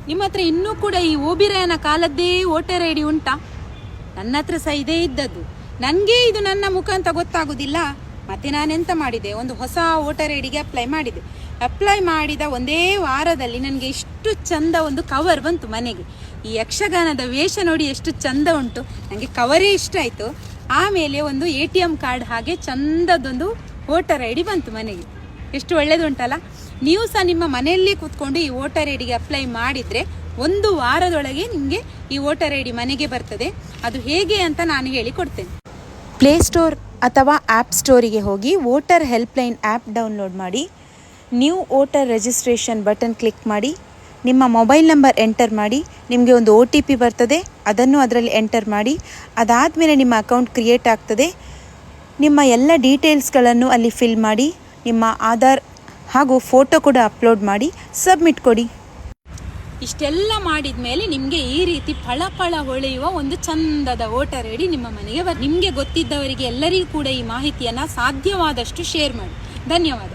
ನಿಮ್ಮ ಹತ್ರ ಇನ್ನೂ ಕೂಡ ಈ ಓಬಿರಾಯನ ಕಾಲದ್ದೇ ವೋಟರ್ ಐ ಡಿ ಉಂಟಾ? ನನ್ನ ಹತ್ರ ಸಹ ಇದೇ ಇದ್ದದ್ದು. ನನಗೆ ಇದು ನನ್ನ ಮುಖ ಅಂತ ಗೊತ್ತಾಗೋದಿಲ್ಲ. ಮತ್ತೆ ನಾನೆಂತ ಮಾಡಿದೆ, ಒಂದು ಹೊಸ ವೋಟರ್ ಐ ಡಿಗೆ ಅಪ್ಲೈ ಮಾಡಿದೆ. ಅಪ್ಲೈ ಮಾಡಿದ ಒಂದೇ ವಾರದಲ್ಲಿ ನನಗೆ ಇಷ್ಟು ಚಂದ ಒಂದು ಕವರ್ ಬಂತು ಮನೆಗೆ. ಈ ಯಕ್ಷಗಾನದ ವೇಷ ನೋಡಿ ಎಷ್ಟು ಚಂದ ಉಂಟು, ನನಗೆ ಕವರೇ ಇಷ್ಟ ಆಯಿತು. ಆಮೇಲೆ ಒಂದು ATM ಕಾರ್ಡ್ ಹಾಗೆ ಚಂದದೊಂದು ವೋಟರ್ ಐ ಡಿ ಬಂತು ಮನೆಗೆ. ಎಷ್ಟು ಒಳ್ಳೇದುಂಟಲ್ಲ. ನೀವು ಸಹ ನಿಮ್ಮ ಮನೆಯಲ್ಲೇ ಕೂತ್ಕೊಂಡು ಈ ವೋಟರ್ ಐ ಡಿಗೆ ಅಪ್ಲೈ ಮಾಡಿದರೆ ಒಂದು ವಾರದೊಳಗೆ ನಿಮಗೆ ಈ ವೋಟರ್ ಐ ಡಿ ಮನೆಗೆ ಬರ್ತದೆ. ಅದು ಹೇಗೆ ಅಂತ ನಾನು ಹೇಳಿಕೊಡ್ತೇನೆ. ಪ್ಲೇಸ್ಟೋರ್ ಅಥವಾ ಆ್ಯಪ್ ಸ್ಟೋರಿಗೆ ಹೋಗಿ ವೋಟರ್ ಹೆಲ್ಪ್ಲೈನ್ ಆ್ಯಪ್ ಡೌನ್ಲೋಡ್ ಮಾಡಿ, new voter registration button click ಮಾಡಿ, ನಿಮ್ಮ ಮೊಬೈಲ್ ನಂಬರ್ ಎಂಟರ್ ಮಾಡಿ, ನಿಮಗೆ ಒಂದು OTP ಬರ್ತದೆ, ಅದನ್ನು ಅದರಲ್ಲಿ ಎಂಟರ್ ಮಾಡಿ. ಅದಾದಮೇಲೆ ನಿಮ್ಮ ಅಕೌಂಟ್ ಕ್ರಿಯೇಟ್ ಆಗ್ತದೆ. ನಿಮ್ಮ ಎಲ್ಲ ಡೀಟೇಲ್ಸ್ಗಳನ್ನು ಅಲ್ಲಿ ಫಿಲ್ ಮಾಡಿ, ನಿಮ್ಮ ಆಧಾರ್ ಹಾಗೂ ಫೋಟೋ ಕೂಡ ಅಪ್ಲೋಡ್ ಮಾಡಿ ಸಬ್ಮಿಟ್ ಕೊಡಿ. ಇಷ್ಟೆಲ್ಲ ಮಾಡಿದ ಮೇಲೆ ನಿಮಗೆ ಈ ರೀತಿ ಫಳ ಹೊಳೆಯುವ ಒಂದು ಚಂದದ ವೋಟರ್ ಐ ಡಿ ನಿಮ್ಮ ಮನೆಗೆ ನಿಮಗೆ ಗೊತ್ತಿದ್ದವರಿಗೆ ಎಲ್ಲರಿಗೂ ಕೂಡ ಈ ಮಾಹಿತಿಯನ್ನು ಸಾಧ್ಯವಾದಷ್ಟು ಶೇರ್ ಮಾಡಿ. ಧನ್ಯವಾದ.